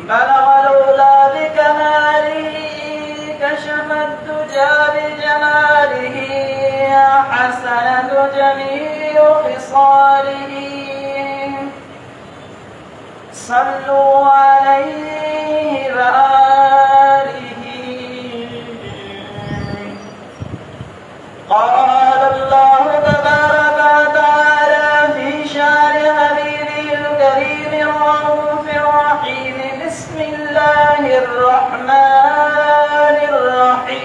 بلغ العلا بكماله كشف الدجى بجماله حسنة جميع خصاله صلوا عليه وآله. قال الله تبارك وتعالى في شان حبيبه الكريم الرؤوف الرحيم. بسم الله الرحمن الرحيم.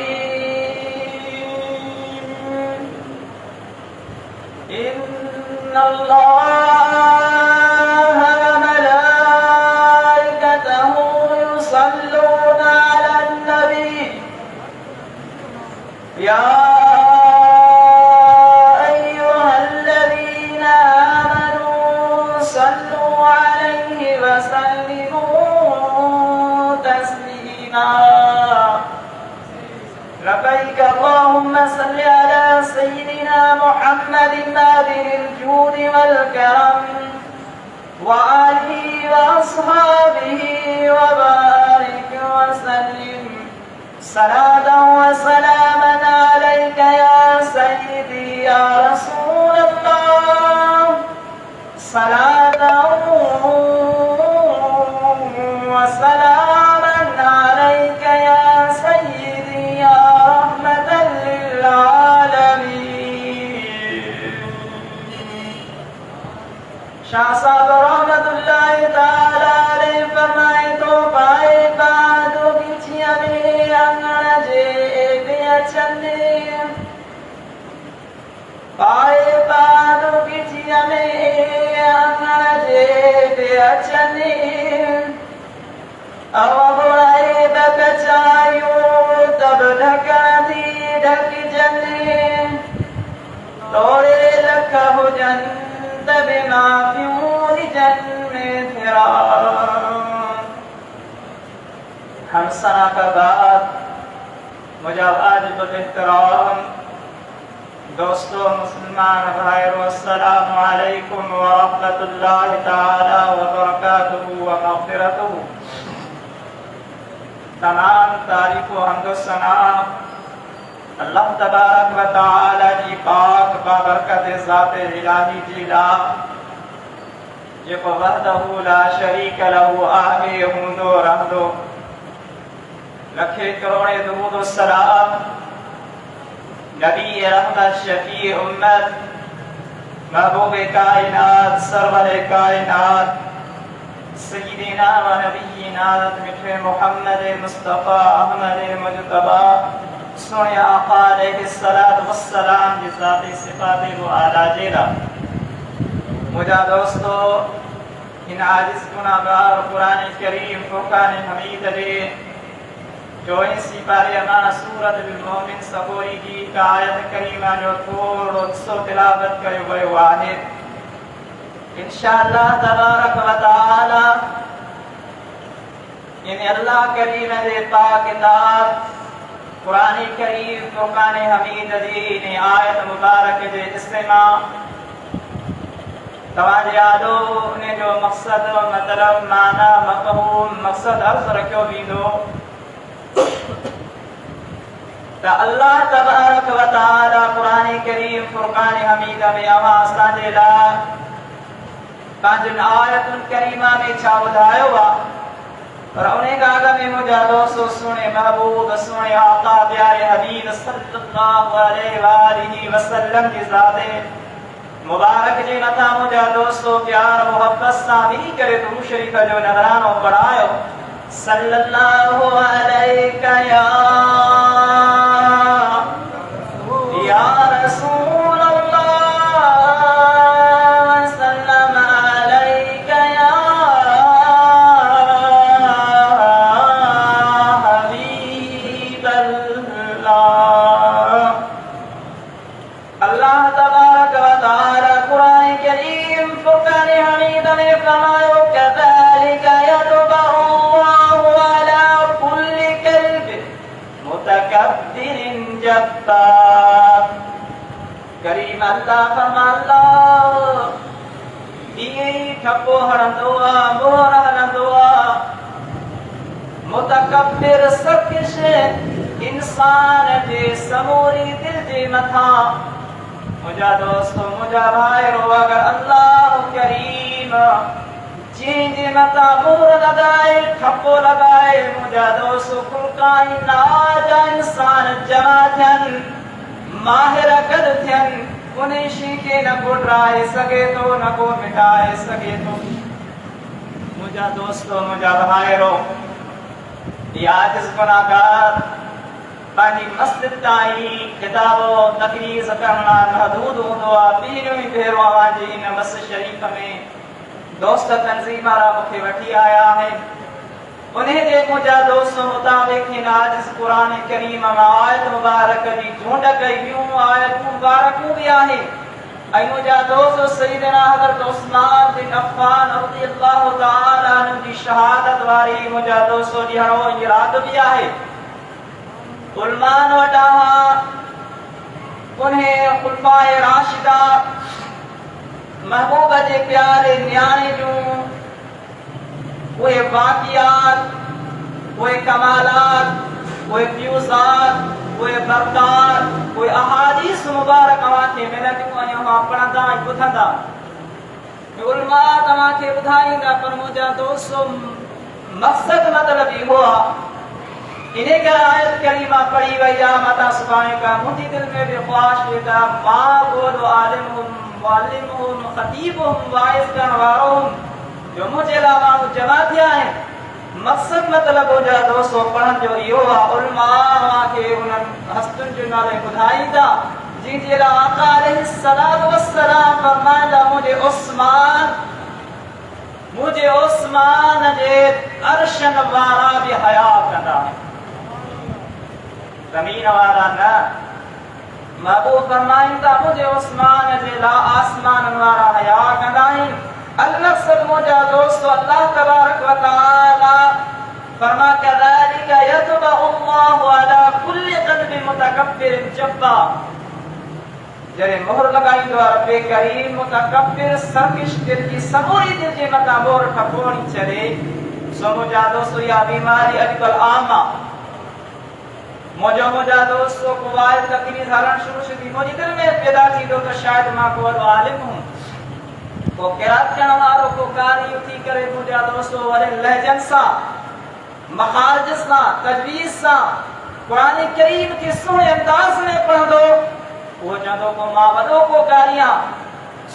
إن الله وملائكته يصلون على النبي يا أيها الذين آمنوا صلوا عليه وسلموا تسليما. لبيك اللهم صل على سيدنا محمد نادر الجود والكرم وآله وأصحابه وبارك وسلم صلاة وسلاما عليك يا سيدي يا رسول الله. صلاة وسلاما عليك يا سيدي يا رحمة للعالمين. शाह साहब रहमतुल्लाह ताला अलैहि फरमाए तो पाए बादो किछिया में अंगण जे बेचने पाए बादो किछिया में अंगण जे बेचने अवगुणाए बकचायो तब ढका दी ढक जने तोरे लख भुजन बिना प्यूरी जन्म तेरा। हम सना का बाद मुजावाज एहतराम दोस्तों मुसलमान भाइयों, अस्सलामु अलैकुम व रहमतुल्लाहि ताला व बरकातुहू व मग़फ़िरतुहू। तमाम तारीफ़ व हम्द व सना अल्लाह तबारक व तआला जी पाक बाबरकत ज़ात इलाही जिला जेको वहदहू ला शरीक लहू आहे हूंदो रहंदो। लखे करोड़े दुरूद व सलाम नबी रहमत शफी उम्मत महबूब कायनात सरवर कायनात सय्यिदना व नबीना मिठे मोहम्मद मुस्तफा अहमद मुजतबा सोने आका अलैहिस्सलातु वस्सलाम की ज़ाती सिफ़ाते वो आला जेला। मुझा दोस्तों इन आजिज़ गुनाहगार कुरान करीम फुरकान हमीद दे जो इसी पारे अमा सूरत बिल मोमिन सबोरी की आयत करीमा जो थोड़ो सो तिलावत कयो वयो आहे। इंशाअल्लाह तबारक व तआला इन अल्लाह करीम दे पाक किताब कुरान करीम फुरकान हमीद जी ने आयत मुबारक जे इस्तेमा तवाजे यादो ने जो मकसद मतलब माना मफहूम मकसद अर्ज रखियो वींदो त अल्लाह तबारक व तआला कुरान करीम फुरकान हमीद में अवा असांजे लाइ पंहिंजनि आयतुनि करीमा में छा ॿुधायो आहे। और उन्हें गागा में मुझा दोस्तों सुने महबूब सुने आका प्यारे हबीब सल्लल्लाहु अलैहि वसल्लम की ज़ाते मुबारक जे मथा मुझा दोस्तों प्यार मोहब्बत सां भी करे दुरूद शरीफ जो नज़रानो पढ़ायो। सल्लल्लाहु अलैका या रसूल करीम अल्लाह फरमाला ये ठपो हरंदो आ मोहर हलंदो आ मुतकब्बिर सरकश इंसान जे समूरी दिल जे मथा मुझा दोस्तों मुझा भाइरो अगर अल्लाह करीम जी मता मोर लगाए ठप्पो लगाए मुझा दोस्तों कुल काइनात इंसान जमा थियन माहिर गद थियन उन्हें शीखे न को ड्राए सके तो न को मिटाए सके तो मुझा दोस्तों मुझा भाइरो याद इस गुनाहगार पानी मस्जिद ताई किताबो तकरीज करना महदूद होंदो आ पीरो ही भेरो आवाजी इन मस्जिद शरीफ में दोस्त तंजीम वाला मुखे वठी आया है उन्हें जे मुझा दोस्तों मुताबिक हिन आज इस कुरान करीम में आयत मुबारक जी झूंड कई यूं आयत मुबारक भी आहे ऐ मुझा दोस्तों सईदना हजरत उस्मान बिन अफ़्फ़ान रज़ियल्लाहु तआला अन्हु जी शहादत वारी मुझा दोस्तों जी हरो इराद भी आहे उलमान वटावा उन्हें खुलफाए राशिदा महबूब जे प्यारे न्याणे जो वे वाक़ियात वे कमालात वे फ्यूज़ात वे बरक़ात वे अहादीस मुबारक के मिलंदियूं आहिनि मां पढ़ंदा ऐं ॿुधंदा उलमा तव्हांखे ॿुधाईंदा पर मुंहिंजा दोस्तो मक़सद मतिलब इहो आहे इन्हें का आयत करीमा पढ़ी वही आ मता सुभाणे का मुझे दिल में भी ख्वाहिश लेता मां बोलो आलिम मुअल्लिम खतीब वाइज का वारों जो मुझे लावा जमा दिया है मकसद मतलब हो जा दोस्तों पढ़न जो यो आ उलमा के उन हस्तन जो नाले बुधाईंदा जी जे ला आका अलैहिस्सलाम वस्सलाम फरमाया मुझे उस्मान जे अर्शन वारा भी हया कंदा जमीन वाला न महबूब फरमाइंदा मुझे उस्मान जे ला आसमान वाला हया कंदा अलमक़सद मुझा दोस्तों अल्लाह तबारक व तआला फरमा कज़ालिका यतबअल्लाहु अला कुल्लि क़ल्बि मुतकब्बिर जब्बार जरे मोहर लगाईंदो रब्बे करीम मुतकब्बिर सरकश दिल की समूरी दिल जे मथा मोहर ठपोणी छड़े सो मुझा दोस्तों या बीमारी अॼुकल्ह आम आहे मुझा दोस्तों को वाइज तकलीफ़ हरण शुरू थी मुझे दिल में पैदा थी तो शायद मां को आलिम हूं को किरात करण वारो को कारी थी करे मुझा दोस्तों वरे लहजन सा मखारज सा तजवीज सा कुरान करीम के सुने अंदाज में पढ़दो वो जदो को मां वदो को कारियां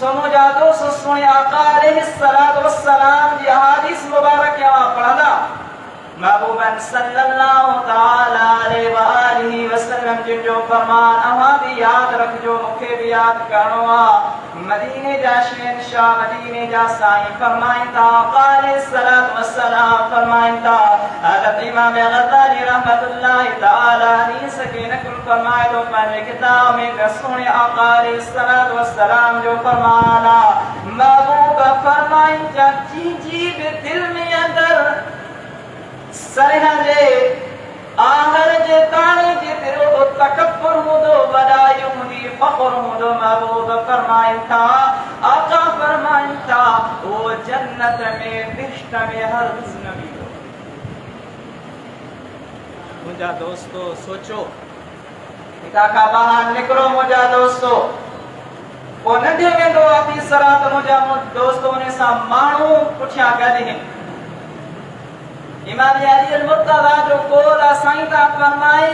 सो मुझा दोस्तों सुने आका अलैहिस्सलातु वस्सलाम जी हदीस मुबारक या पढ़दा महबूबन सल्लल्लाहु तआला अलैहि व आलिहि वसल्लम जिन जो फरमान अवा भी याद रखजो मुखे भी याद करणो आ मदीने जा शहंशाह मदीने जा साईं फरमाइंदा क़ाले सलात व सलाम फरमाइंदा हज़रत इमाम गज़ाली रहमतुल्लाह तआला हदीस के नकल फरमाए तो पहले किताब में रसूल आका अलैहि सलात व सलाम जो फरमाना महबूब फरमाइंदा जी दिल में अंदर सरहा जे आहर जे ताणे जे तेरो तकब्बुर होदो वडाई हुंदी फख्र होदो महबूब फरमाइन था आका फरमाइन था वो जन्नत में बिश्त में हर नबी मुझा दोस्तों सोचो इता का बाहर निकलो मुझा दोस्तों वो नंढे में दो ऑफिसर तो मुझा दोस्तों ने सा मानू पुठिया गदे इमाम अली अल-मुर्तज़ा जो कोला साईं ता फरमाए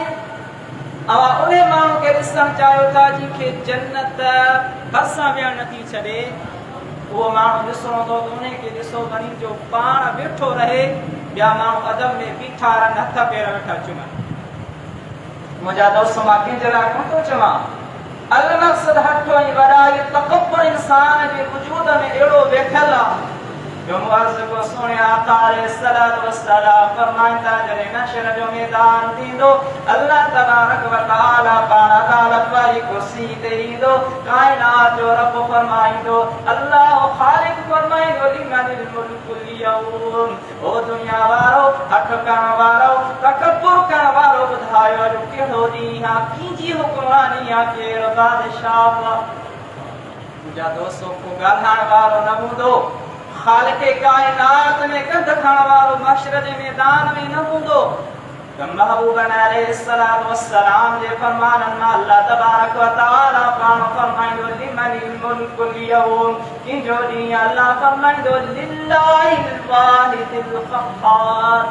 अवा उन्हें माण्हू के ॾिसण चाहियो था जिनखे जन्नत भरसां विहण नथी छॾे उहो माण्हू ॾिसणो थो त उन्हें खे ॾिसो वञी जो पाण वेठो रहे ॿिया माण्हू अदब में बीठा रहनि हथ पेर वेठा चुमनि मुंहिंजा दोस्त मां कंहिंजे लाइ कोन थो चवां अलमक़सद हठो ऐं वॾाई तकब्बुर इंसान जे वजूद में अहिड़ो वेठल आहे जो मुअज़्ज़ को सुने आका अलैहिस्सलातु वस्सलाम फरमाइंदा जरे नशर जो मैदान थींदो अल्लाह तबारक व तआला पाण अदालत वारी कुर्सी ते ईंदो कायनात जो रब फरमाइंदो अल्लाह खालिक फरमाइंदो लिमनिल मुल्कुल यौम ओ दुनिया वारो हठ करण वारो तकब्बुर करण वारो ॿुधायो जो कहिड़ो ॾींहुं आहे कींजी हुक्मरानी आहे कहिड़ो बादशाह मुंहिंजा दोस्तों को ॻाल्हाइण वारो न हूंदो खालिक कायनात में कंध खण वारो महशर जे मैदान में न हूंदो महबूबन अलैहिस्सलातु वस्सलाम जे फरमानन मा अल्लाह तबारक व तआला पाण फरमाइंदो लिमनिल मुल्कुल यौम कि जो दी अल्लाह फरमाइंदो लिल्लाहिल वाहिदिल क़हार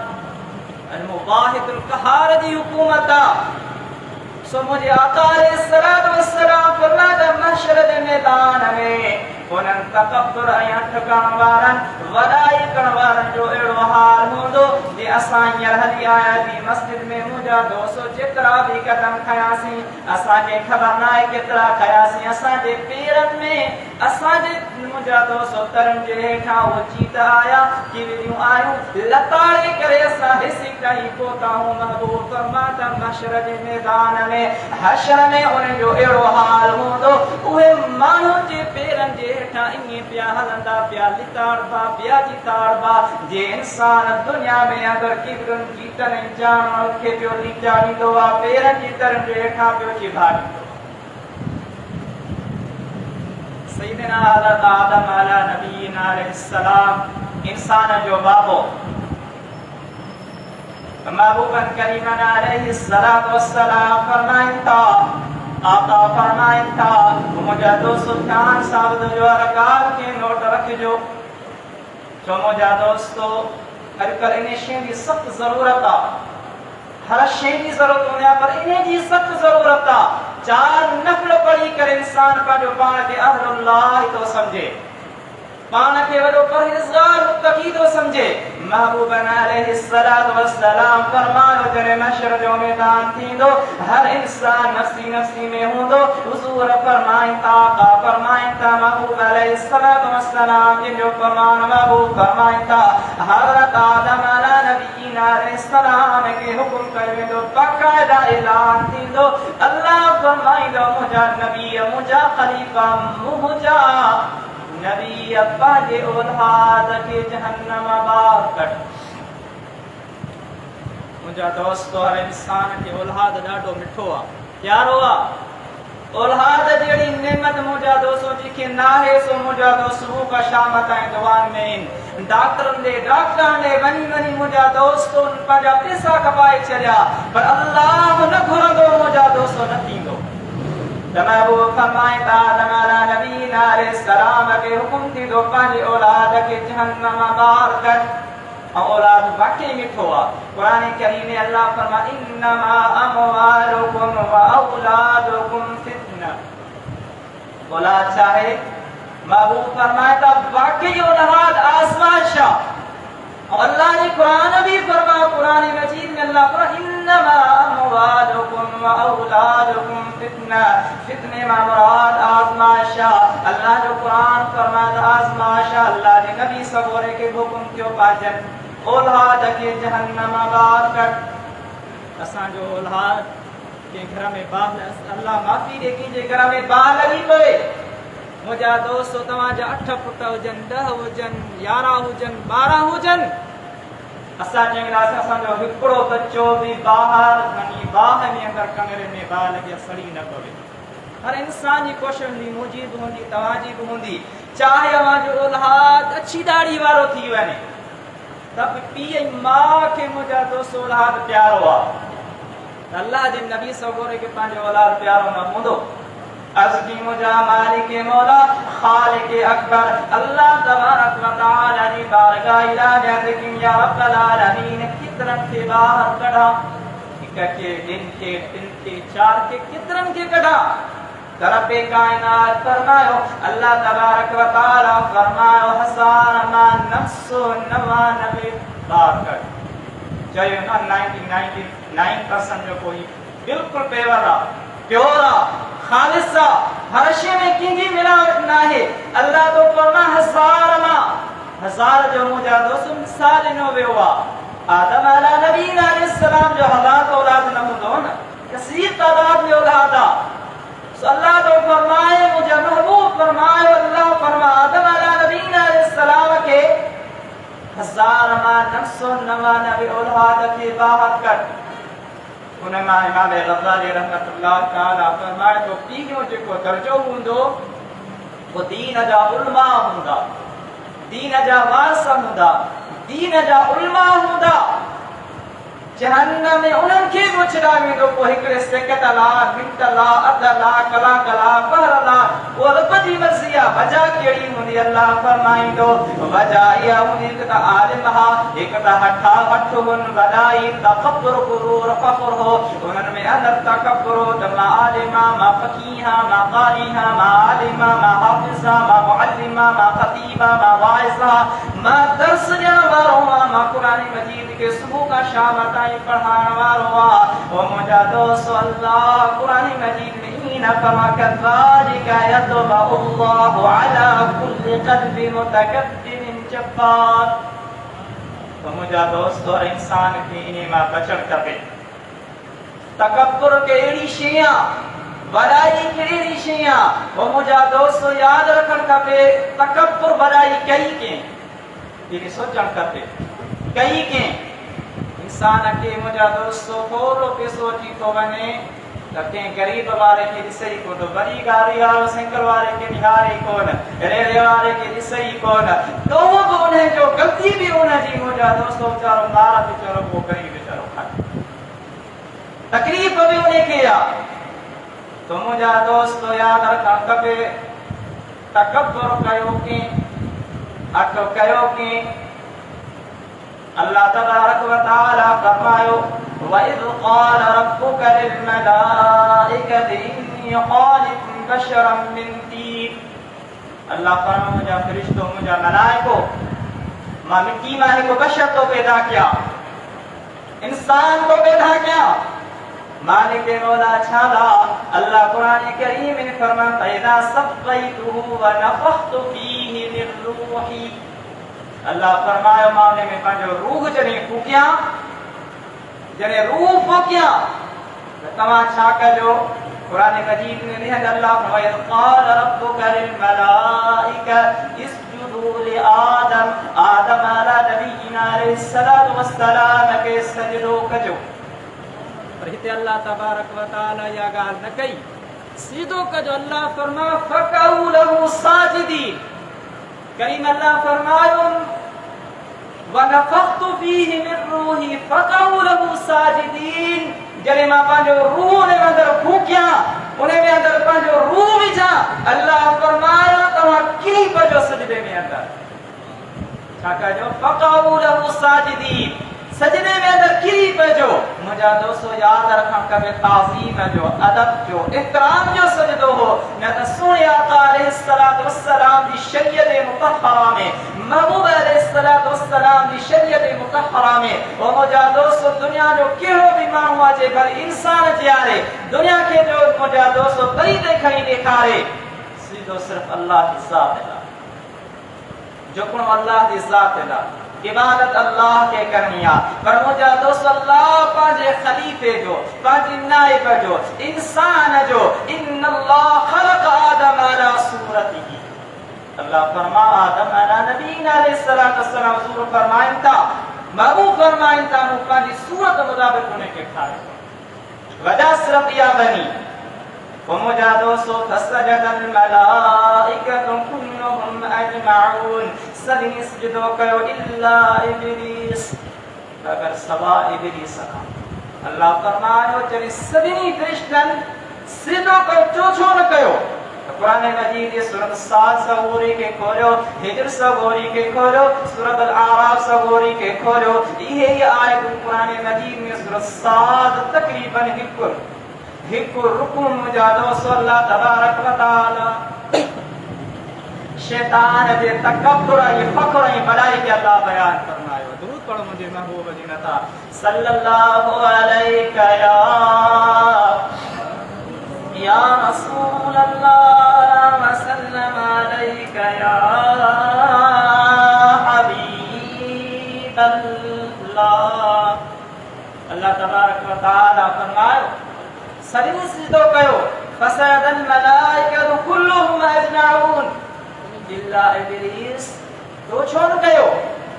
अल मुवाहिदुल क़हार दी हुकूमत सो मुझे आका अलैहिस्सलातु वस्सलाम फरमाया महशर दे मैदान में उन्हनि तकब्बुर ऐं ठकण वारनि वॾाई करण वारनि जो अहिड़ो हाल हूंदो जे असां हींअर हली आया थी मस्जिद में मुंहिंजा दोस्त जेतिरा बि क़दम खयासीं असांखे ख़बर न आहे केतिरा खयासीं असांजे पेरनि में असांजे मुंहिंजा दोस्त तरनि जे हेठां उहो चीत आया किवरियूं आयूं लताड़े करे असां हिसी कई पहुता हूं महबूब फरमाता महशर जे मैदान में हशर में उन्हनि जो अहिड़ो हाल हूंदो उहे माण्हू जे पेरनि जे हेठां ईअं पिया हलंदा पिया लिताड़बा पिया जिताड़बा जे इंसान दुनिया में अगरि किवरनि चीतनि ऐं जानवरनि खे पियो लीचाड़ींदो आहे पेरनि जी तरनि जे हेठां पियो चिभाड़ींदो सैयदना हज़रत आदम अला नबीना अलैहिस्सलाम इंसान जो बाबो महबूबन करीमन अलैहिस्सलातु वस्सलाम फरमाइनि था आका फरमाइनि था मुंहिंजा दोस्त ध्यान सां ॿुधो हर ॻाल्हि खे नोट रखिजो छो मुंहिंजा दोस्तो अॼुकल्ह इन शइ जी सख़्तु ज़रूरत आहे हर शइ जी ज़रूरत हूंदी आहे पर इन जी सख़्तु ज़रूरत आहे चार नफ़ल पढ़ी करे इंसान पंहिंजो पाण खे अहलुल्लाह थो सम्झे पाण खे वॾो परहेज़गार मुत्तक़ी थो सम्झे महबूबन अलैहिस्सलातु वस्सलाम फरमायो जॾहिं महशर जो मैदान थींदो हर इंसान नफ़्सी नफ़्सी में हूंदो हुज़ूर फरमाइनि था आका फरमाइनि था महबूब अलैहिस्सलातु वस्सलाम जिनजो फरमान महबूब फरमाइनि था हज़रत आदम अला नबीना अलैहिस्सलाम खे हुकुम कयो वेंदो बाक़ाइदा ऐलान थींदो अल्लाह फरमाईंदो मुंहिंजा नबी मुंहिंजा ख़लीफ़ा मुंहिंजा नबी अब्बा जे औलाद के जहन्नम बार कट मुंहिंजा दोस्तो हर इंसान के औलाद ॾाढो मिठो आहे प्यारो आहे औलाद जहिड़ी नेमत मुंहिंजा दोस्तो जेके नाहे सो मुंहिंजा दोस्त सुबुह खां शाम ताईं दुआनि में आहिनि डॉक्टरनि ॾे वञी वञी मुंहिंजा दोस्तो पंहिंजा पैसा कमाए छॾिया पर अल्लाह न घुरंदो मुंहिंजा दोस्तो न थींदो महबूब फरमाए था आदम अला नबीना अलैहिस्सलाम के हुकुम थींदो पंहिंजी औलाद खे जहन्नम बार कर ऐं औलाद वाकई मिठो आहे क़ुरान करीम में अल्लाह फरमाए इन्नमा अमवालुकुम व औलादुकुम फितना औलाद छा आहे महबूब फरमाए था वाकई औलाद आज़माइश आहे अल्लाह ने कुरान भी फरमाया कुरान मजीद में अल्लाह फरमाया इन्नमा अमवालुकुम व औलादुकुम फितना फितने में मुराद आज़माइश अल्लाह जो कुरान फरमाया आज़माइश अल्लाह ने नबी सगोरे के हुक्म क्यों पाजन औलाद के जहन्नम बार कर असा जो औलाद के घर में बाल अल्लाह माफी दे कीजिए घर में बाल लगी पए मुंहिंजा दोस्त तव्हांजा 8 पुट हुजनि 10 हुजनि 11 हुजनि 12 हुजनि असां चवंदासीं असांजो हिकिड़ो बच्चो बि ॿाहिरि वञी बाह में अंदरि कमरे में बाहि लॻे सड़ी न पवे हर इंसान जी कोशिशि हूंदी मुंहिंजी बि हूंदी तव्हांजी बि हूंदी चाहे अवांजो औलाद अछी दाढ़ी वारो थी वञे त बि पीउ ऐं माउ खे मुंहिंजा दोस्त औलाद प्यारो आहे अल्लाह जे नबी सगोरे खे पंहिंजो औलाद प्यारो न हूंदो अर्ज़ मुझा मालिक मौला खालिक अकबर अल्लाह तबारक व तआला जी बारगाह इलाही की या रब्बल आलमीन कितरन के बाहर कढा हिक के दिन के तीन के चार के कितरन के कढा रब्बे कायनात फरमायो अल्लाह तबारक व तआला फरमायो हसन मा नफ्सु 99 बार कर चयो ना 99% जो कोई बिल्कुल पेवरा प्योरा खालिसा हर शे में किंगी मिलावट ना है अल्लाह तो फरमा हजार जो मुझा दोस्त मिसाल नो वेवा आदम अला नबीना अलैहिस्सलाम जो हज़ार औलाद न हूंदो न कसीर तादाद में औलाद सो अल्लाह तो फरमाए मुझा महबूब फरमाए अल्लाह फरमा आदम अला नबीना अलैहिस्सलाम के 1099 औलाद के बाहर कर उनमां इमाम गज़ाली रहमतुल्लाह तआला फरमाए तो पीढ़ियों जेको दर्जो हूंदो वो दीन जा उलमा हूंदा दीन जा वारस हूंदा दीन जा उलमा हूंदा जहन्नम में उन्हनि खे बि उछड़ा वेंदो पोइ हिकिड़े सेकंड ला मिंट ला अध ला कलाक ला पहर ला उहा रब जी मर्ज़ी आहे वजह कहिड़ी हूंदी अल्लाह फरमाईंदो वजह इहा हूंदी त आलिम हा हिकु त हठा हठ हुन वॾाई तकब्बुर गुरूर फ़ख़्र हो उन्हनि में अंदर तकब्बुर हो त मां आलिमा मां फ़क़ीहा मां क़ारीहा मां आलिमा मां हाफ़िज़ा मां मुअल्लिमा मां ख़तीबा मां वाइज़ा मां दर्स ॾियण वारो आहियां मां क़ुरान मजीद के सुबह का शाम ताईं पढ़ाइण वारो आहियां ओ मुंहिंजा दोस्त अल्लाह क़ुरान मजीद में हीअं फरमा कज़ालिका यतबअु अल्लाहु अला कुल्लि क़ल्बि मुतकब्बिरिन जब्बार तो मुंहिंजा दोस्त और इंसान खे इन मां बचणु खपे तकब्बुर के अहिड़ी शइ आहे वॾाई कहिड़ी शइ आहे ओ मुंहिंजा दोस्त यादि रखणु खपे तकब्बुर वॾाई कई कंहिं इहे सोचणु खपे कई कंहिं इंसान खे मुंहिंजा दोस्तो थोरो पैसो अची थो वञे त कंहिं ग़रीब वारे खे ॾिसे ई कोन वॾी गाड़ी वारो साइकिल वारे खे निहारे ई कोन रेल वारे खे ॾिसे ई कोन तो बि उनजो ग़लती बि उनजी मुंहिंजा दोस्तो वीचारो मार वीचारो पोइ ग़रीब वीचारो खाए तकलीफ़ बि उनखे आहे तो मुंहिंजा दोस्त यादि रखणु खपे तकब्बुर कयो कंहिं अठ कयो कंहिं अल्लाह तबारक व तआला फरमायो वइज़ क़ाल रब्बुका लिल मलाइकति इन्नी ख़ालिक़ुन बशरन मिन तीन अल्लाह फरमायो मुंहिंजा फ़रिश्तो मुंहिंजा मलाइको मां मिट्टी मां हिकु बशर तो पैदा किया इंसान को पैदा किया मालिक मौला छाला अल्लाह कुरान करीम में फरमाता फइज़ा सफ़ैतुहु व नफ़ख़्तु फ़ीहि मिन रूही अल्लाह फरमायो मां उन में पंहिंजो रूह जॾहिं फूकिया जॾहिं रूह फूकिया त तव्हां छा कजो क़ुरान मजीद में लिखियलु अल्लाह वइज़ क़ाल रब्बुका लिल मलाइका इसजुदू लि आदम आदम अला नबीना अलैहिस्सलातु वस्सलाम के सजदो कजो पर हिते अल्लाह तबारक व तआला या ॻाल्हि न कई सीधो कजो अल्लाह फरमायो फ़क़ऊ लहू साजिदीन करीम अल्लाह फरमायो वनफ़ख़्तु फ़ीहि मिन रूही फ़क़ऊ लहू साजिदीन जॾहिं मां पंहिंजो रूह उन में अंदरि फूकिया उन में अंदरि पंहिंजो रूह विझां अल्लाह फरमायो तव्हां किरी पइजो सजदे में अंदरि छा कजो फ़क़ऊ लहू साजिदीन सजदे में अंदरि किरी पइजो मुंहिंजा दोस्तो यादि रखणु खपे ताज़ीम जो अदब जो इहतराम जो सजदो हो न त सुहिणे आका अलैहिस्सलातु वस्सलाम जी शरीयत मुतहरा में महबूब अलैहिस्सलातु वस्सलाम जी शरीयत मुतहरा में ओ मुंहिंजा दोस्तो दुनिया जो कहिड़ो बि माण्हू अचे भले इंसान जियारे दुनिया खे जो मुंहिंजा दोस्तो तरीक़े खणी ॾेखारे सीधो सिर्फ़ अल्लाह जी ज़ात लाइ झुकणो अल्लाह जी ज़ात लाइ इबादत अल्लाह के करनी आ पर मुझा दोस्त अल्लाह पांजे खलीफे जो पांजे नाइब जो इंसान जो इन्नल्लाह खलक आदम अला सूरतिही अल्लाह फरमा आदम अला नबीना अलैहिस्सलातु वस्सलाम सूरत फरमाइन था महबूब फरमाइन था मु पांजी सूरत मुताबिक उन्हें के ठाहे वजह सिर्फ या बनी मुझा दोस्तो फसजदल मलाइकतु कुल्लुहुम अजमऊन सभी सजदो कयो इल्ला इब्लीस अगर सवा इब्लीस का अल्लाह फरमायो जने सभी फरिश्तन सजदो कयो छो न कयो कुरान मजीद सूरत साद सगोरी के खोलो हिजर सगोरी के खोलो सूरत अल आराफ सगोरी के खोलो ये आयत कुरान मजीद में सूरत साद तकरीबन हिकु रुकुन मुंहिंजा दोस्त अल्लाह तबारक व तआला शैतान जे तकब्बुर ऐं फ़ख़्र ऐं वॾाई खे अल्लाह बयान फरमायो दुरूद पढ़ो मुंहिंजे महबूब जी नता सल्लल्लाहु अलैका या रसूल अल्लाह व सल्लम अलैका या हबीब अल्लाह अल्लाह तबारक व तआला फरमायो सभी सजदो कयो फसजदल मलाइकतु कुल्लुहुम अजमऊन इल्ला इब्लीस तो छो न कयो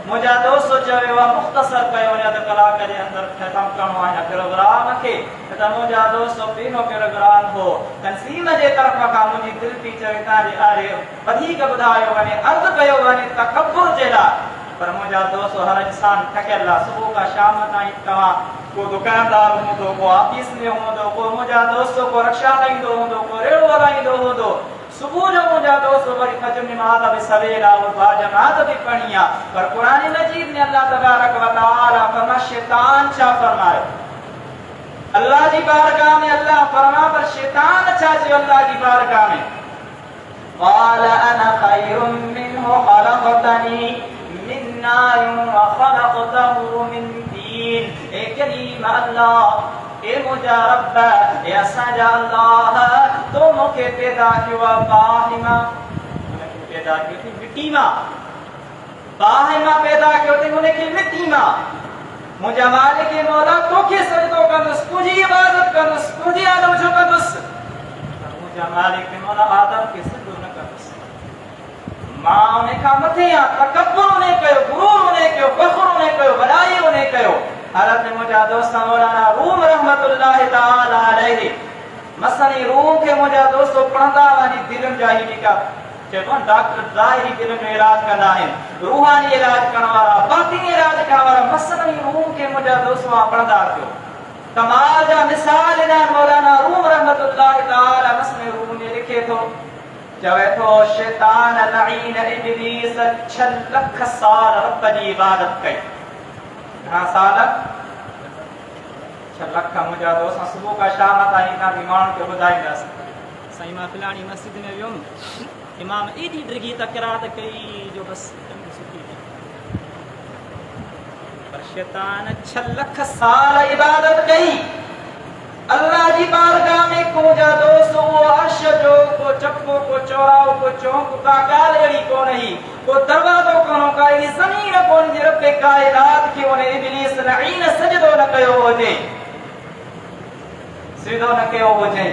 मुंहिंजा दोस्त चयो मुख़्तसर कयो या त कलाक जे अंदरि ख़तमु करणो आहे प्रोग्राम खे त मुंहिंजा दोस्त पहिरियों प्रोग्राम हो तंज़ीम जे तरफ़ खां मुंहिंजी दिलि थी चवे तव्हांजे आरे वधीक ॿुधायो वञे अर्ज़ु कयो वञे तकब्बुर जे लाइ पर मुझा दोस्तों हर इंसान थकियल आहे सुबुह खां शाम ताईं तव्हां को दुकानदार हूंदो को ऑफिस में हूंदो को मुझा दोस्तों को रक्षा लाईंदो हूंदो को रेड़ो हलाईंदो हूंदो सुबुह जो मुझा दोस्तों वरी फजर नमाज़ भी सवेरा और दुआ जमात भी पढ़ी आहे पर कुरान मजीद में अल्लाह तबारक व तआला फरमा शैतान छा फरमायो अल्लाह जी बारगाह में अल्लाह फरमा पर शैतान छा चयो अल्लाह जी बारगाह में قال انا خير منه خلقتني من نار وخلقته من طين اے کریم اللہ اے मुंहिंजा रब ए असांजा अल्लाह तो मूंखे पैदा कयो आहे बाहि मां पैदा कयो थी मिट्टी मां बाहि मां पैदा कयो थी उनखे मिट्टी मां मुंहिंजा मालिक मौला तोखे सजदो कंदुसि तुंहिंजी इबादत कंदुसि तुंहिंजी आलोचना कंदुसि मुंहिंजा मालिक मौला आदम खे सजदो न कंदुसि मां उन खां मथे आहे तकब्बुर उन कयो गुरूर उन कयो फख्र उन कयो वॾाई उन कयो हज़रत मुंहिंजा दोस्त मौलाना रूम रहमतुल्लाह तआला अलैहि मसनी रूह के मुंहिंजा दोस्त पढ़ंदा वञी दिलनि जा ई जेका चइबो डॉक्टर ज़ाहिरी दिलि जो इलाज कंदा आहिनि रूहानी इलाज करण वारा बातिनी इलाज करण वारा मसनी रूह के मुंहिंजा दोस्त पढ़ंदा कयो कमाल जा मिसाल ॾिना मौलाना रूम रहमतुल्लाह तआला मसनी रूह में लिखे थो चवे थो शैतान लईन इब्लीस 6 लख साल रब जी इबादत कई घणा साल 6 लख मुंहिंजा दोस्त सुबुह खां शाम ताईं तव्हां माण्हुनि खे ॿुधाईंदासीं साईं मां फलाणी मस्जिद में वियुमि इमाम एॾी डिघी तकरार कई जो बसि सुठी पर शैतान 6 लख साल इबादत कई अल्लाह जी बारगाह में को जा दोस्त वो अर्श जो को चप्पो को चौराहो को चौक का गाल अड़ी कोन ही को दरवाजो कोन का ई ज़मीन कोन जे रब कायनात के उन इब्लीस लईन सजदो न कयो होजे सजदो न कयो होजे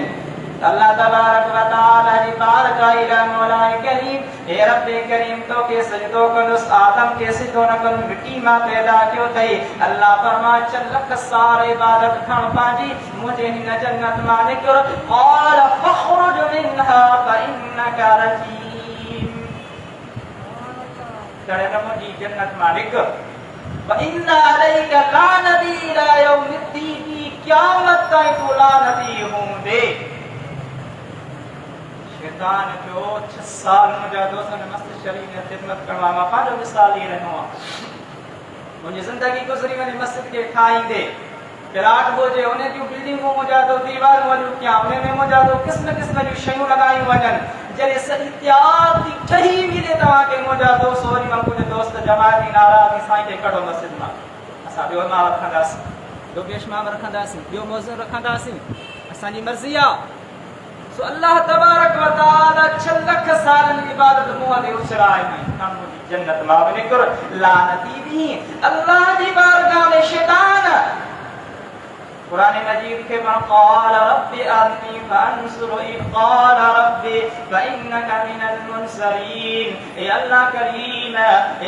अल्लाह तबारक व तआला जी बारगाह इला मौला करीम ए रब करीम तो के सजदो कंदुस आदम के सजदो न कन मिट्टी मां पैदा कयो थई अल्लाह फरमा 6 लख साल इबादत खण पाजी मुझे हिन जन्नत मां निकल قال فخرج منها فانك रजीम चढ़े न मुझी जन्नत मां निकल وان عليك لعنتي الى يوم الدين क़यामत ताईं तो लानती हूंदे शैतान जो 6 साल मुझा दोस्तन मस्त शरीर में खिदमत करवा मां पांजो मिसाल ही रहनो मुझे जिंदगी गुजरी वने मस्जिद के खाईंदे प्लाट बोजे उन्हें जो बिल्डिंगों मुझा तो दीवार वजू क्या उन्हें में मुझा तो किस्म किस्म जी शयूं लगाई वजन जरे सही तैयार थी ठही मिले तवा के मुझा दोस्त वरी मां कुछ दोस्त जमाती नाराज़ साईं के कढो मस्जिद मां असा बियो मां रखंदास दो बेशमाम रखंदास बियो मौजूद रखंदास असानी मर्जी आ सो अल्लाह तबारक व तआला 6 लख साल इबादत मुआ दे उसराए में हम जन्नत मां निकर लानती भी अल्लाह जी बारगाह में शैतान कुरान मजीद के में قال رب أرني فأنظر قال رب فإنك من المنصرين ए अल्लाह करीम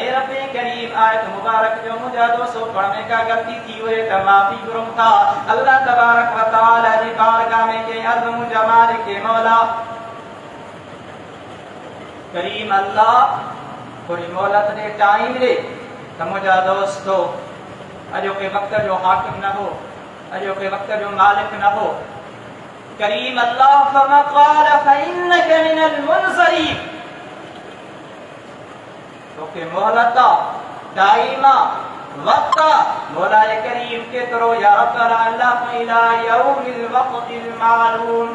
ए रब करीम आयत मुबारक जो मुझे दोस्तों पढ़ने का गलती थी हुए तो माफी करूं था अल्लाह तबारक व तआला जी बारगाह में के अर्ज़ मुझे मालिक के मौला करीम अल्लाह थोड़ी मोहलत दे टाइम दे तो मुझे दोस्तों अजो के वक्त जो हाकिम न हो अजो के वक्त जो मालिक न हो करीम अल्लाह फरमा قال فإنك من المنصرين तो के मोहलत टाइम वक्त मौला करीम के तरो या रब अल्लाह इला यौमिल वक्तिल मालूम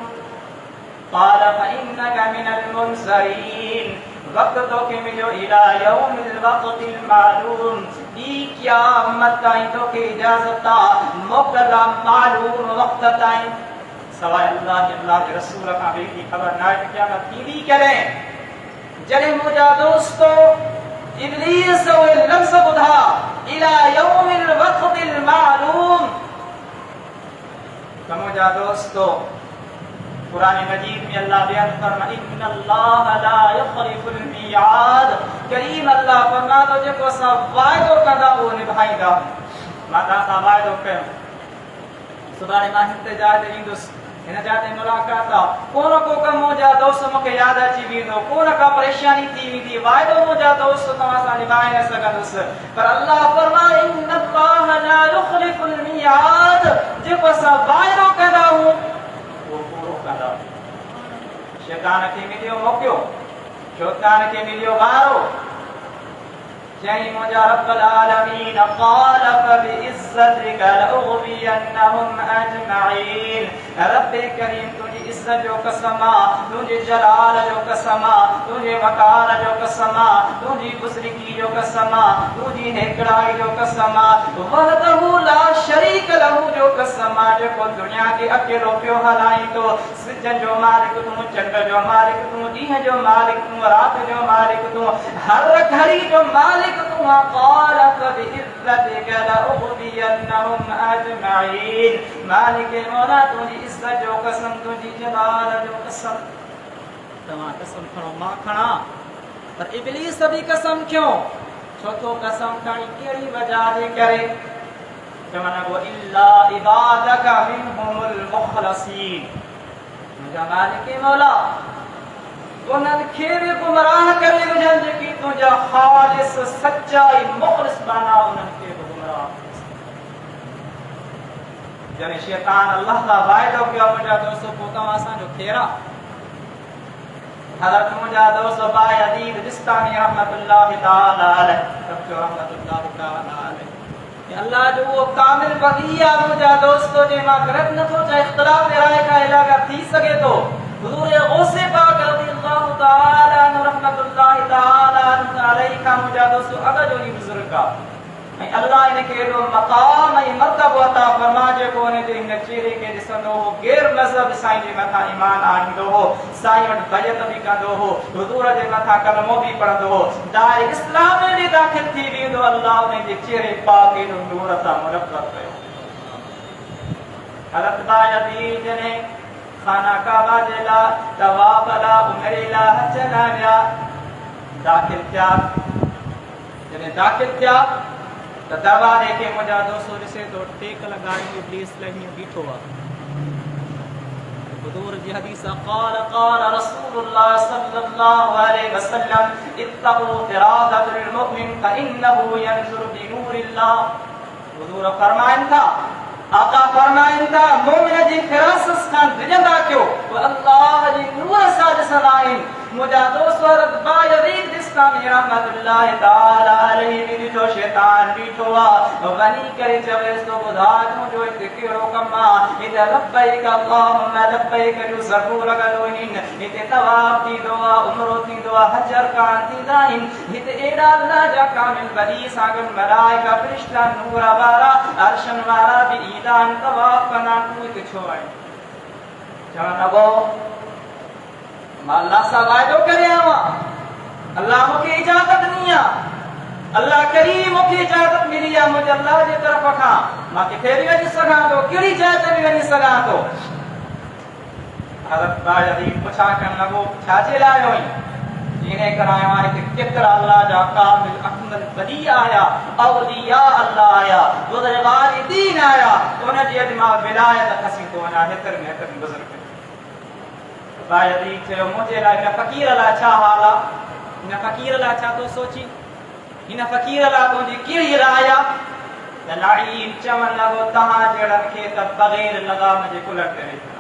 قال فإنك من المنصرين वक्त तो के मिलो इला यौमिल वक्तिल मालूम दी क़यामत ताईं तो के इजाजत मुक़र्रर मालूम वक्त ताईं सवाए अल्लाह के रसूल का भी खबर ना है क्या थींदी करे जने मुझा दोस्तों इब्लीस वो लफ्ज़ बुधा इला यौमिल वक्तिल मालूम मुझा दोस्तों कुरान मजीद में अल्लाह बयान फरमा इन्नल्लाह ला युखलिफुल मियाद करीम अल्लाह फरमा तो जेको सब वायदो कंदा वो निभाईंदा मां ता सा वायदो कयो सुभाणे मां इंतजार ईंदुसि इन जाते मुलाकात कोन को कम मुंहिंजा दोस्त मूंखे यादि अची वेंदो, कोन का परेशानी थी वेंदी, वाइदो मुंहिंजा दोस्त तव्हां सां निभाए न सघंदुसि। पर अल्लाह फरमाए इन अल्लाह ला युखलिफुल मियाद, जेको असां वाइदो कंदा आहियूं उहो पूरो कंदा। शैतान खे मिलियो मौक़ो, शैतान खे मिलियो वारो, चई मुंहिंजा रब्बुल आलमीन क़ाल फबिइज़्ज़तिका लअग़वियन्नहुम अजमईन। रब्बे करीम तुंहिंजी इज़्ज़त जो कसम आहे, तुंहिंजे जलाल जो कसम आहे, तुंहिंजे वक़ार जो कसम आहे, तुंहिंजी बुज़ुर्गी जो कसम आहे, तुंहिंजी हेकड़ाई जो कसम आहे, वहदहु ला शरीक लहू जो कसम आहे, जेको दुनिया खे अकेलो पियो हलाईंदो। सिजनि जो मालिक तूं, चंड जो मालिक तूं, ॾींहं जो मालिक तूं, राति जो मालिक तूं, हर घड़ी जो मालिक तूं। क़ाल फबिइज़्ज़तिका लअग़वियन्नहुम अजमईन। मालिक मौला तुंहिंजी इज़्ज़त जो कसम, तुंहिंजी जलाल जो कसम। तव्हां कसम खणो, मां खणा, पर इब्लीस बि कसम खयो। छो तो कसम खणी कहिड़ी वजह जे करे? चवण लॻो इल्ला इबादका मिनहुमुल मुख़लसीन। मुंहिंजा मालिक मौला उन्हनि खे बि गुमराह करे विझनि जेकी तुंहिंजा ख़ालिस सच्चा ऐं मुख़लिस बाना, उन्हनि खे बि गुमराह। जॾहिं शैतान अल्लाह सां वाइदो कयो, मुंहिंजा दोस्त पोइ तव्हां असांजो ख़ैरु आहे। हज़रत मुंहिंजा दोस्त बायदीद बिस्तामी रहमतुल्लाह ताला अलैह, रहमतुल्लाह ताला अलैह, अल्लाह जो वो कामिल वली आहे मुंहिंजा दोस्तो, जे मां ग़लत नथो चए, इख़्तिलाफ़ राय का इलाका थी सघे थो। हुज़ूर गौसे पाक रज़ियल्लाहु ताला अन्हु रहमतुल्लाह ताला अलैहि का मुंहिंजा दोस्तो अॻ जो ई बुज़ुर्ग आहे, ऐं अल्लाह इनखे एॾो मक़ाम ऐं मर्तबो अता फरमा जेको हिन जे हिन चेहरे खे ॾिसंदो हो गैर मज़हब साईं जे मथां ईमान आणींदो हो, साईं वटि बयत बि कंदो हो, हुज़ूर जे मथां कलमो बि पढ़ंदो हो, दार इस्लाम में दाख़िल थी वेंदो। अल्लाह उन जे चेहरे पाक एॾो नूर सां मुनव्वर कयो। हज़रत बायदीद जॾहिं खाना काबा जे लाइ तवाफ़ लाइ उमिरे लाइ हज लाइ विया, दाख़िल थिया। जॾहिं दाख़िल थिया त दरवाज़े खे मुंहिंजा दोस्तो ॾिसे थो, टेक लॻाई इब्लीस लही बीठो आहे। हुज़ूर जी हदीस क़ाल क़ाल रसूलुल्लाह सल्लल्लाहु अलैहि वसल्लम इत्तक़ू फ़िरादतल मुमिन फ़इन्नहु यंज़ुरु बिनूरिल्लाह। हुज़ूर फरमाइनि था, आका फरमाइनि था, मोमिन जी फिरासत खां डिॼंदा कयो, अल्लाह जे नूर सां ॾिसंदा आहिनि। मुंहिंजा दोस्त हज़रत बायदीद बिस्तामी रहमतुल्लाह ताला अलैहि बि ॾिठो, शैतान बीठो आहे, वञी करे चवेसि थो ॿुधा तुंहिंजो हिते कहिड़ो कमु आहे? हिते लब्बैक अल्लाहुम्मा लब्बैक जो ज़रूरु लॻंदो आहिनि, हिते तवाफ़ थींदो आहे, उमरो थींदो आहे, हज अरकान थींदा आहिनि, हिते एॾा अल्लाह जा कामिल वली सां गॾु मलाइका फ़रिश्ता नूर वारा अर्शन वारा बि ईंदा आहिनि, तवाफ़ कंदा आहिनि, तूं हिते छो आहीं? चवणु लॻो मां अल्लाह सां वाइदो करे आयो आहियां, अल्लाह मूंखे इजाज़त ॾिनी आहे, अल्लाह करीम मूंखे इजाज़त मिली आहे मुंहिंजे अल्लाह जे तरफ़ खां, मां किथे बि वञी सघां थो, कहिड़ी जाइ ते बि वञी सघां थो। हज़रत बायदीद पुछा करणु लॻो छाजे लाइ आयो आहीं? इन करे आयो आहियां हिते केतिरा अल्लाह जा कामिल अकमल वली आया, औलिया अल्लाह आया, बुज़ुर्गान आया, उन जी अॼु मां विलायत खसी थो वञा, हेतिरे में हेतिरे बुज़ुर्ग। बायदीद चयो मुंहिंजे लाइ हिन फ़क़ीर लाइ छा हाल आहे? हिन फ़क़ीर लाइ छा थो सोची? हिन फ़क़ीर लाइ तुंहिंजी कहिड़ी राय आहे? त लाईन चवणु लॻो तव्हां जहिड़नि खे त बग़ैर लगाम जे कुलर ते वेठा,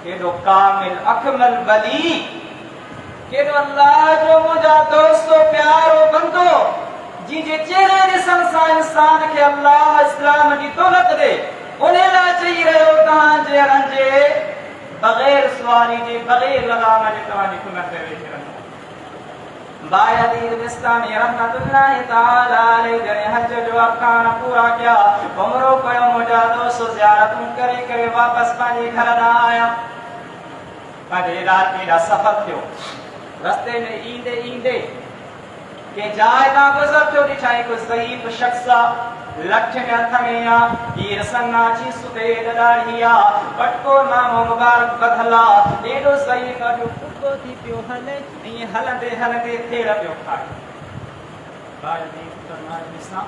केॾो कामिल अकमल वली, केॾो अल्लाह जो मुंहिंजा दोस्तो प्यारो बंदो, जंहिंजे चेहरे ॾिसण सां इंसान खे अल्लाह इस्लाम जी दौलत ॾे, उन लाइ चई रहियो तव्हां जहिड़नि जे बग़ैर सुवाली जे बग़ैर लगाम जे तव्हांजी कुलर ते वेठे रहंदो। बायदीद बिस्तामी रहमतुल्लाह ताला अलैहि जॾहिं हज जो अरकान पूरा कया, उमरो कयो, मुंहिंजा दोस्त ज़ियारतूं करे करे वापसि पंहिंजे घर न आया। पंहिंजे इलाइक़े ॾांहुं सफ़र थियो, रस्ते में ईंदे ईंदे के जाइ तां गुज़र थियो, ॾिठा हिकु ज़ईफ़ शख़्स आहे, लठ में हथ में आहे, हीर सन्नाची सुफ़ेद ॾाढ़ी आहे, पटको नामो मुबारक बधल आहे, एॾो ज़ईफ़ जो कुको थी पियो हले, ईअं हलंदे हलंदे थेर पियो खाए। बायदीद फरमायो ॾिसां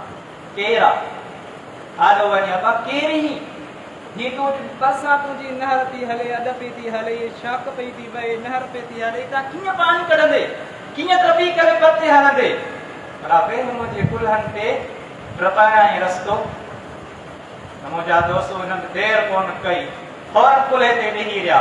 केरु आहे? हलो वञी अबा केरु ई? ही तू बरसां तुंहिंजी नहर थी हले, अॾ पई थी हले, शाख पई थी वहे, नहर पई थी हले, तव्हां कीअं पाणी कढंदे, कीअं तरबी करे परते हलंदे? भला पहिरियों मुंहिंजे कुल्हनि ते प्रपायाई रस्तो। मुंहिंजा दोस्त हुननि देरि कोन कई, फौरन कुल्हे ते ॾेही रहिया।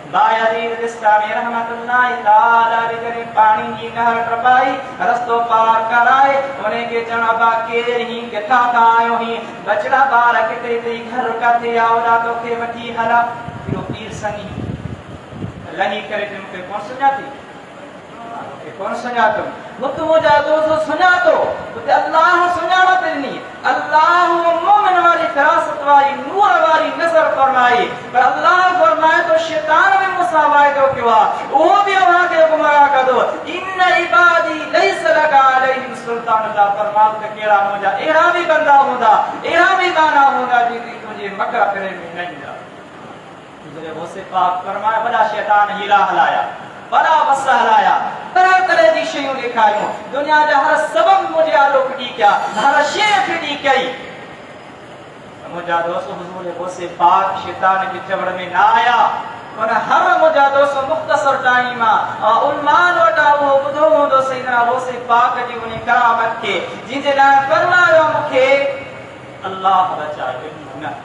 बायजीद इस्लामी रहमतुल्लाह ताला करे पानी जी नहर टपाई, रस्तो पार कराए, उन्हें के चना बा केर ही किथा था आयो ही, बचड़ा बार किते ते घर काथे आवला तो के वठी हला। इहो पीर सनी लही करे ते मूंखे कोन सुञाती, कौन सुञातो? मुक्त मुंहिंजा दोस्त सुञातो, उते अल्लाह सुञाणप ॾिनी, अल्लाह मोमिन वारी फ़िरासत वारी नूर वारी नज़र फरमाई। पर अल्लाह फरमाए तो शैतान में मूंसां वाइदो कयो आहे, उहो बि अव्हांखे गुमराह कंदो। इन इबादी लैस लका अलैहिम सुल्तान। अल्लाह फरमायो त कहिड़ा मुंहिंजा अहिड़ा बि बंदा हूंदा, अहिड़ा बि गाना हूंदा जेके तुंहिंजे मकर फिरे में न ईंदा। तुंहिंजे होसे पाक फरमाए वॾा शैतान हीरा हलाया, बड़ा वसा हलाया, तरह तरह जी शयूं ॾेखारियूं, दुनिया जा हर सबब मुझे आलो फिटी कया, हर शइ फिटी कई। मुंहिंजा दोस्त हुजूर होसे पाक शैतान जे चवड़ में न आया। उन हर मुंहिंजा दोस्त मुख़्तसर टाइम उलमान वटा वो ॿुधो हूंदो सईदना होसे पाक जी उन करामत खे, जिंहिंजे लाइ फरमायो मूंखे अल्लाह बचाए न,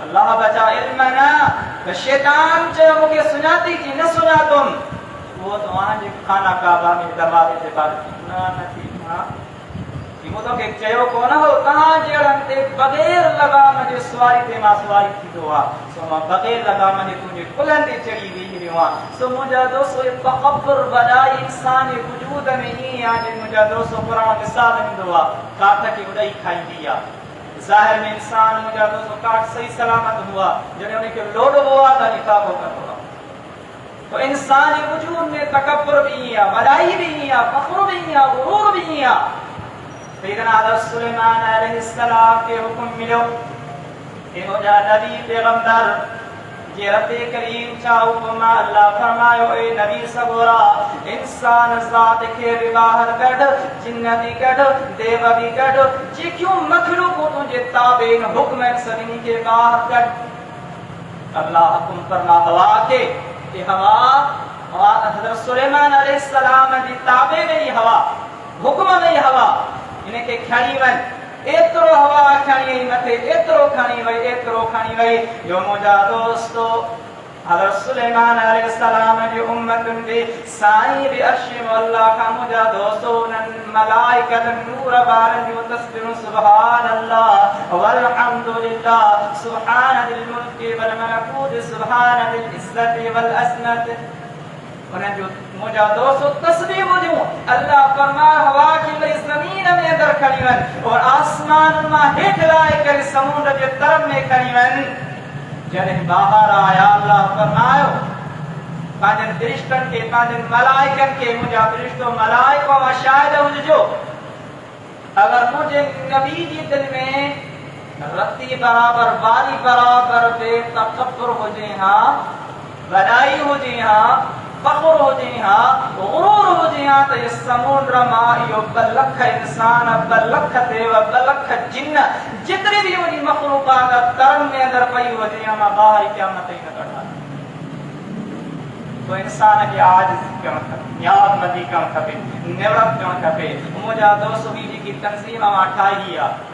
अल्लाह बचा इल्म न। शैतान चयो मूंखे सुञाती थी न सुञातुम, वो तव्हांजे खाना काबा में दरवाजे ते बार न थी मां मूं तोखे चयो कोन हो तव्हां जहिड़नि ते बग़ैर लगाम जे सुवारी ते मां सुवारी थींदो आहे, सो मां बग़ैर लगाम जे तुंहिंजे कुल्हनि ते चढ़ी वेही रहियो आहियां। सो मुंहिंजा दोस्त तकब्बुर वॾाई इंसान जे वजूद में ईअं आहे, मुंहिंजा दोस्त क़ुरान मिसाल ॾींदो आहे, काठ खे उॾाई खाईंदी आहे। ज़ाहिर में इंसान मुंहिंजा दोस्त काठ सही सलामत हुआ, जॾहिं उनखे लोॾबो आहे त निकाबो कंदो आहे। तो इंसान जे वजूद में तकब्बुर भी है, वॾाई भी है, फ़ख्र भी है, गुरूर भी है। सैयदना हज़रत सुलेमान अलैहिस्सलाम के हुक्म मिलो कि मुंहिंजा नबी पैगंबर जे रब करीम जा हुक्म अल्लाह फरमायो, ए नबी सगोरा इंसान ज़ात खे बि ॿाहिरि कढ, जिन्न बि कढ, देव बि कढ, जेकियूं मखलूक़ूं तुंहिंजे ताबे इन हुक्म सभिनी खे ॿाहिरि कढ। अल्लाह हुक्म फरमा हवा खे कि हवा हज़रत सुलेमान अलैहिस्सलाम जी ताबे में ही हवा, हुक्म में ही हवा, इनके खणी वञ। एतिरो हवा खणी मथे, एतिरो खणी वई, एतिरो खणी वई जो मुंहिंजा दोस्तो हज़रत सुलेमान अलैहिस्सलाम जी उम्मतुनि बि साईं बि अर्श मौला खां मुंहिंजा दोस्तो उन्हनि मलाइकतनि नूर वारनि जूं तस्बीहूं सुभान अल्लाह वल्हम्दुलिल्लाह सुभान दिल मुल्क वल मलकूत सुभान दिल इज्जत वल असमत, उन्हनि जो मुंहिंजा दोस्त तस्बीह ॿुधियूं। अल्लाह फरमाए हवा खे वरी ज़मीन में अंदरि खणी वञ और आसमान मां हेठि लाहे करे समुंड जे तरफ़ में खणी वञ। जॾहिं ॿाहिरि आया अल्लाह फरमायो पंहिंजनि फ़रिश्तनि खे, पंहिंजनि मलाइकनि खे, मुंहिंजा फ़रिश्तो मलाइको मां शाहिद हुजिजो, अगरि मुंहिंजे नबी जी दिलि में रती बराबर, वारी बराबर बेतकब्बुर हुजे हा, वॾाई हुजे हा, फ़ख्र हुजे हा, गुरूर हुजे हा, त इहो समुंड मां इहो 2 लख इंसान, 2 लख देव, 2 लख जिन्न, जेतिरी बि मुंहिंजी मख़लूक़ात तरन में अंदरि पई हुजे हा, मां ॿाहिरि क़यामत ताईं न कढां। तो इंसान खे आजिज़ करणु खपे, नियाज़मंदी करणु खपे, निवड़त करणु खपे। मुंहिंजा दोस्त ही जेकी तंज़ीम मां ठाही आहे,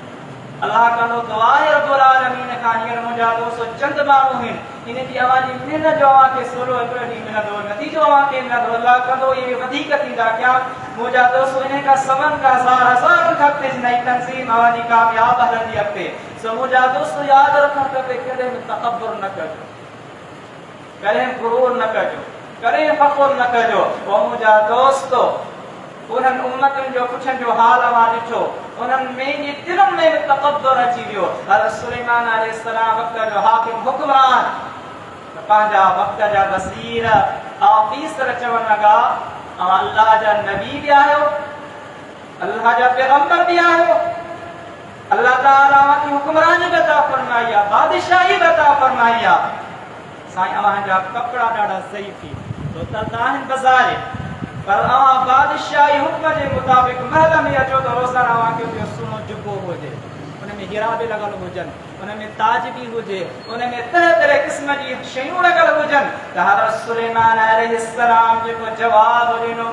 अल्लाह कंदो दुआ है रब्बुल आलमीन खां, हींअर मुंहिंजा दोस्त चंद माण्हू आहिनि, इन जी अवांजी महिनत जो अव्हांखे सोलो हिकिड़ो ॾींहुं मिलंदो, नतीजो अव्हांखे मिलंदो। अल्लाह कंदो इहे वधीक थींदा क्या? मुंहिंजा दोस्त इन खां सवन खां हज़ार खां अॻिते नई तंज़ीम अव्हांजी कामयाब हलंदी अॻिते। सो मुंहिंजा दोस्त यादि रखणु खपे, कॾहिं बि तकब्बुर न कजो, कॾहिं गुरूर न कजो, कॾहिं फ़ख्र न कजो। पोइ मुंहिंजा दोस्तो उन्हनि उम्मतुनि जो कुझनि जो हाल मां ॾिठो, उन्हनि में जे दिलनि में बि तकब्बुर अची वियो। हज़रत सुलेमान अलैहिस्सलाम वक़्त जो हाकिम हुक्मरान, पंहिंजा वक़्त जा वज़ीर ऑफिसर चवण लॻा तव्हां अल्लाह जा नबी बि आहियो, अल्लाह जा पैगंबर बि आहियो, अल्लाह ताला अव्हांखे हुक्मरानी बि अता फरमाई आहे, बादशाही बि अता फरमाई आहे। साईं अव्हांजा कपिड़ा ॾाढा सही थी तो तलदा आहिनि बाज़ारि, पर अव्हां बादशाही हुक्म जे मुताबिक़ महल में अचो त रोज़ाना अव्हांखे उहो सुनो जुबो हुजे, उन में हीरा बि लॻल हुजनि, उनमें ताज भी हुजे, उनमें तरह तरह किस्म जी शयूं लॻल हुजनि त हज़रत सुलेमान अलैहिस्सलाम जेको जवाब ॾिनो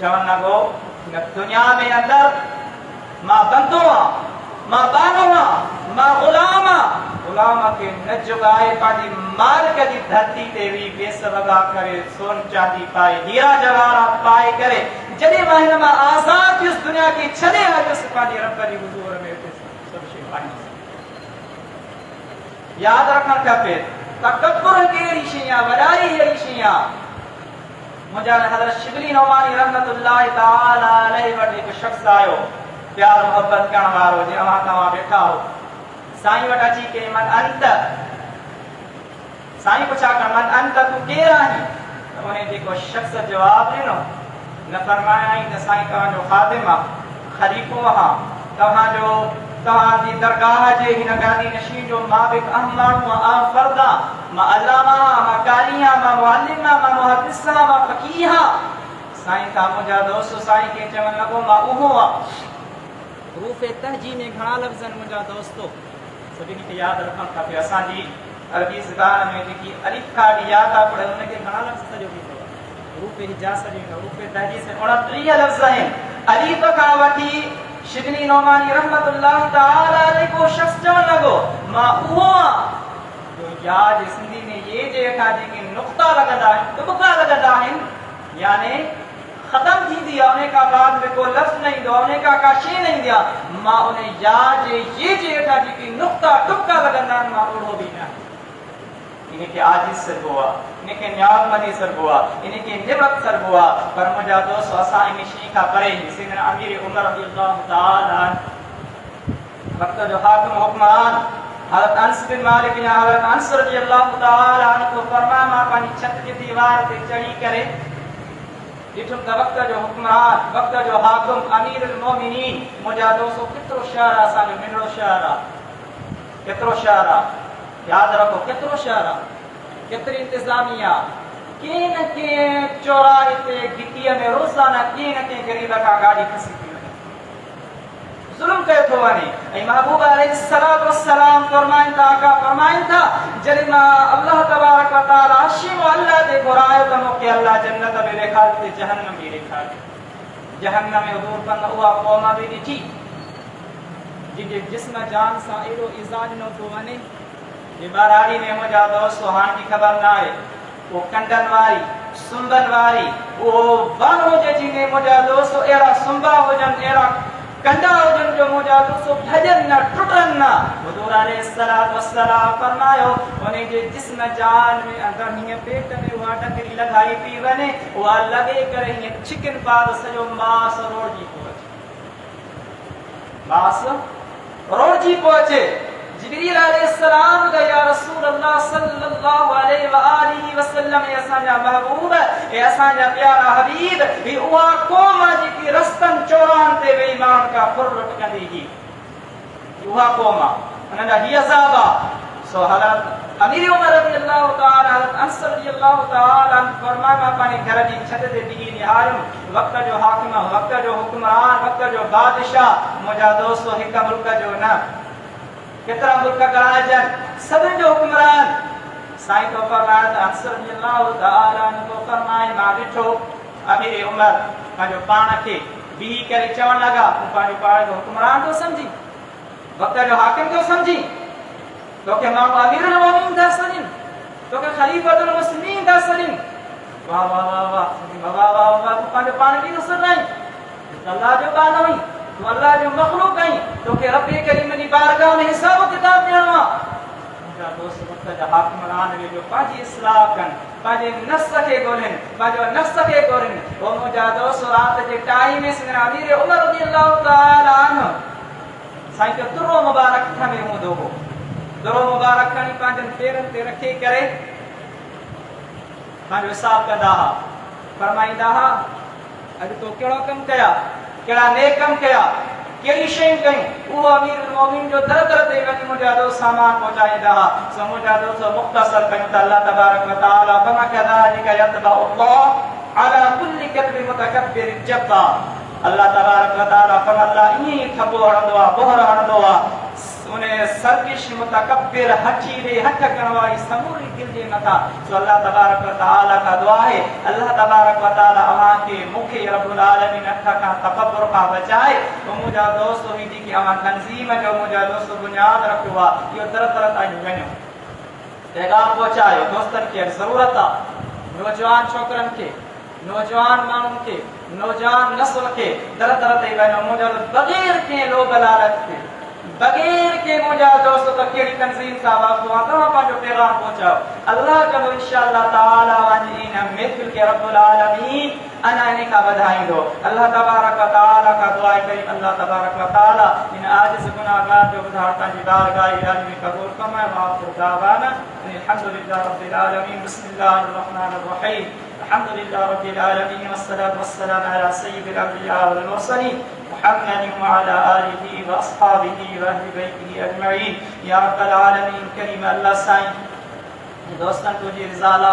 चवण लॻो न दुनिया में अंदरि मां बंदो आहियां, मां बानो आहियां, मां ग़ुलाम आहियां, ग़ुलाम खे न जुगाए पंहिंजी मालिक जी धरती ते वी बेस वॻा करे सोन चांदी पाए हीरा जवाहरात पाए करे जॾहिं मां हिन मां आज़ाद थियुसि दुनिया खे छॾे आयुसि पंहिंजे रब जी हुज़ूर में सभु शइ पाईंदुसि। यादि रखणु खपे तकब्बुर हिकु अहिड़ी शइ आहे, वॾाई अहिड़ी शइ आहे। मुंहिंजा हज़रत शिबली नौमानी रहमतुल्लाह तआला अलैहि वटि हिकु शख़्स आयो प्यार मोहब्बत करण वारो जंहिं तव्हां वेठा हो। साईं वटि अची के मन अंत साईं पुछा कर मन अंत तूं केरु आहीं? त उन जेको शख़्स जवाब ॾिनो न फरमायाई त साईं तव्हांजो ख़ादिम आहे, ख़लीफ़ो आहियां, तव्हांजी दरगाह जे हिन गादी नशीन जो मां बि अहम माण्हू आहियां, फर्द आहियां, मां अल्लामा आहियां, मां कारी आहियां, मां मुअल्लिम आहियां, मां मुहद्दिस आहियां, मां फ़क़ीह आहियां। साईं खां मुंहिंजा दोस्त साईं खे चवणु लॻो मां उहो आहियां। रूफ़ तहजी में घणा लफ़्ज़ आहिनि मुंहिंजा दोस्तो, सभिनी खे यादि रखणु खपे। असांजी अरबी ज़बान में जेकी अलिफ खाली यादि आहे पर हुनखे घणा लफ़्ज़ सॼो बि अथव। रूफ़ हिजा सॼो रूफ़ तहजी से 29 लफ़्ज़ आहिनि। अलिफ खां वठी शिबली नौमानी रहमतुल्लाह तआला अलैहि को शख़्स चवण लॻो मां उहो आहियां जो या जे सिंधी में ये जे हेठां जेके नुक़्ता लॻंदा आहिनि, तुबका लॻंदा आहिनि, यानी ख़तम थींदी आहे, उन खां बाद में को लफ़्ज़ न ईंदो आहे, उन खां का शइ न ईंदी आहे। मां उन या जे ये जे हेठां जेके नुक़्ता तुबका लॻंदा आहिनि मां ओढ़ो बि न। इनखे आजिज़ सरबो आहे, इनखे न्याज़मंदी सरबो आहे, इनखे निबत सरबो आहे। पर मुंहिंजा दोस्त असां इन शइ खां परे सैयदना अमीर उमर रज़ियल्लाहु तआला वक़्त जो हाकिम हुक्मरान हज़रत अनस बिन मालिक या हज़रत अनस रज़ियल्लाहु तआला को फरमाया मां पंहिंजी छत जी दीवार ते चढ़ी करे ॾिठुमि त वक़्त जो हुक्मरान, वक़्त जो हाकिम अमीरुल मोमिनीन मुंहिंजा दोस्त केतिरो शहर आहे, असांजो नंढड़ो शहर आहे, केतिरो शहर आहे, यादि रखो केतिरो शहर आहे, केतिरी इंतिज़ामिया, कंहिं न कंहिं चौराहे ते गिटीअ में रोज़ाना कंहिं न कंहिं ग़रीब खां गाॾी फसी थी वञे, ज़ुल्म कयो थो वञे। ऐं महबूब अलैहिस्सलातु वस्सलाम फरमाइनि था, आका फरमाइनि था जॾहिं मां अल्लाह तबारक व तआला आशिम अल्लाह ते घुरायो त मूंखे अल्लाह जन्नत बि ॾेखारी ते जहन्नम बि ॾेखारी। जहन्नम में हज़ूर पंद उहा क़ौम बि ॾिठी जिनजे जिस्म जान सां एॾो इज़ा ॾिनो थो वञे जे ॿारहाड़ी में मुंहिंजा दोस्त हाणे जी ख़बर न आहे उहो कंडनि वारी सुंबनि वारी उहो वन हुजे जिन मुंहिंजा दोस्त अहिड़ा सुंबा हुजनि, अहिड़ा कंडा हुजनि जो मुंहिंजा दोस्त भॼनि न टुटनि न। हुज़ूर अलैहिस्सलातु वस्सलाम फरमायो उन जे जिस्म जान में अंदरि हीअं पेट में उहा टकरी लॻाई पई वञे, उहा लॻे करे हीअं छिकनि पाद सॼो मांस रोड़जी पियो अचे, मांस रोड़जी पियो अचे। जिब्रील अलैहिस्सलाम ॿुधायो या रसूल अल्लाह सल्लल्लाहु अलैहि व आलिहि वसल्लम ए असांजा महबूब ए असांजा प्यारा हबीब ही उहा क़ौम जेकी रस्तनि चौराहनि ते वेही माण्हुनि खां फुर लुटकंदी हुई, उहा क़ौम उन्हनि जा हीअ अज़ाब आहे। सो हज़रत अमीर उमर रज़ियल्लाहु तआला हज़रत अनस रज़ियल्लाहु तआला फरमाया मां पंहिंजे घर जी छत ते डिगी निहारियुमि, वक़्त जो हाकिम, वक़्त जो हुक्मरान, वक़्त जो बादशाह मुंहिंजा दोस्त हिकु मुल्क जो न केतिरा मुल्क ॻाल्हाइजनि, सभिनि जो हुक्मरान। साईं तो फरमाया त अनस रज़ियल्लाहु तआला को फरमाए मां ॾिठो अमीर उमर पंहिंजो पाण खे बीही करे चवणु लॻा तूं पंहिंजो पाण खे हुक्मरान थो सम्झी, वक़्त जो हाकिम थो सम्झी, तोखे माण्हू अमीरुल मोमिनीन था सॾनि, तोखे ख़लीफ़तुल मुस्लिमीन था सॾनि। वाह वाह वाह वाह वाह वाह वाह, तूं पंहिंजो पाण खे नथो सॾाईं, अल्लाह जो बानो आहीं, तूं अल्लाह जो मख़लूक आहीं, तोखे रब करीम जी बारगाह में हिसाब किताब ॾियणो आहे। मुंहिंजा दोस्त वक़्त जा हाकिमरान वे जो पंहिंजी इस्लाह कनि, पंहिंजे नफ़्स खे ॻोल्हनि, पंहिंजो नफ़्स खे ॻोल्हनि। पोइ मुंहिंजा दोस्त राति जे टाइम में सैयदना अमीर उमर रज़ियल्लाहु तआला अन्हु साईं जो तुरो मुबारक हथ में हूंदो हो, तुरो मुबारक खणी पंहिंजनि पेरनि ते रखी करे पंहिंजो हिसाब कंदा हुआ, फरमाईंदा हुआ अॼु तो कहिड़ो कमु कया, कहिड़ा नेक कम कया, कहिड़ी शयूं कयूं, उहो अमीरुल मोमिनीन जो दर दर ते वञी मुंहिंजा दोस्त सामान पहुचाईंदा हुआ। सो मुंहिंजा दोस्त मुख़्तसर कयूं त अल्लाह तबारक व तआला फमा कज़ालिका यतबअु अल्लाह अला कुल्ली कल्बि मुतकब्बिरिन जब्बार। अल्लाह तबारक व तआला फरमाता ईअं ई थपो हणंदो आहे, बोहर हणंदो आहे उन सरकिश मुतकब्बिर हठीले हठ करवाई समूरी दिल जे मथा सो अल्लाह तबारक व तआला का दुआ है अल्लाह तबारक व तआला अमा के मुखे रब्बुल आलमीन अठा का तकब्बुर का बचाए तो मुजा दोस्त हुई थी कि अमा तंजीम जो मुजा दोस्त बुनियाद रखवा यो तरह तरह ताई वणो पैगाम पहुंचायो दोस्तन के जरूरत नौजवान छोकरन के नौजवान मानून के नौजवान नस्ल के तरह तरह ताई वणो मुजा बगैर के लोग लालच के बगैर के मुझा दोस्तों तक केड़ी तंजीम का आवाज हुआ तो अपन जो पैगाम पहुंचाओ अल्लाह का इंशाअल्लाह ताला वाजीन महफिल के रब्बुल आलमीन अनाने का बधाई दो अल्लाह तबारक व तआला का दुआ करी अल्लाह तबारक व तआला इन आजिज गुनाहगार जो बुधारता जी बारगाह इलाही में कबूल फरमाए व आखिर दावाना अल्हम्दुलिल्लाह रब्बिल आलमीन बिस्मिल्लाहिर रहमानिर रहीम अल्हम्दुलिल्लाह रब्बिल आलमीन वस्सलातु वस्सलामु अला सय्यिदिल अंबिया वल मुरसलीन محمد وعلى آله وأصحابه وأهل بيته أجمعين يا رب العالمين كريم الله साईं दोस्तन तुझे रिजाला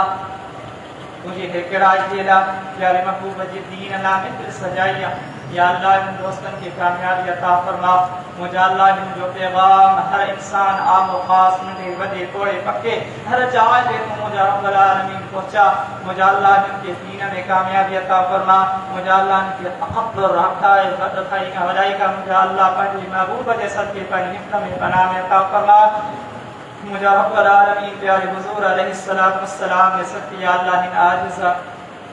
तुझे हिकराज देला प्यारे महबूब जी दीन अल्लाह में दिल सजाइया या अल्लाह इन दोस्तन की कामयाबी अता फरमा मुझे अल्लाह इन जो पैगाम हर इंसान आम व खास नंढे वॾे थोड़े पक्के हर जगह ते मुझे रब्बुल आलमीन पहुंचा मुझे अल्लाह इनके दीन में कामयाबी अता फरमा मुझे अल्लाह इनके तकब्बुर हटाए बदखाई का वलाई का मुझे अल्लाह पंहिंजे महबूब जे सदके पर हिफ्त में बना में अता फरमा मुझे रब्बुल आलमीन प्यारे हुजूर अलैहिस्सलातु वस्सलाम ने सत्य अल्लाह इन आजिज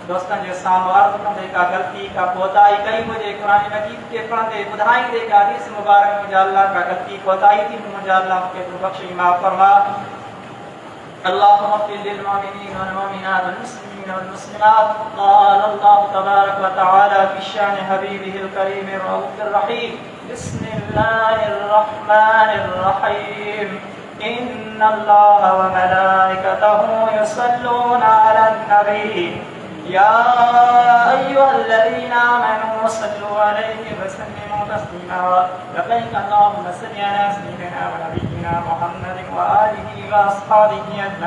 दोस्तन जो सामने अर्ज कंदे का गलती का कोताही कई मुझे कुरान मजीद के पढ़ते बुधाई दे का हदीस मुबारक मुझे अल्लाह का गलती कोताही थी मुझे अल्लाह के बख्शी माफ फरमा अल्लाहुम्मा इग़फिर लिल मुमिनीन वल मुमिनात वल मुस्लिमीन वल मुस्लिमात क़ाल अल्लाहु तबारक व तआला फी शान हबीबिहिल करीम रऊफिर रहीम बिस्मिल्लाहिर रहमानिर रहीम इन्नल्लाह व मलाइकतहु युसल्लूना अलन नबी या अय्युहल्लज़ीना आमनू सल्लु अलैहि व सल्लिमू तस्लीमा लब्बैक अल्लाहुम्मा सल्लि अला सय्यिदिना व नबिय्यिना मुहम्मदिन व आलिहि व अस्हाबिहि अजमईन।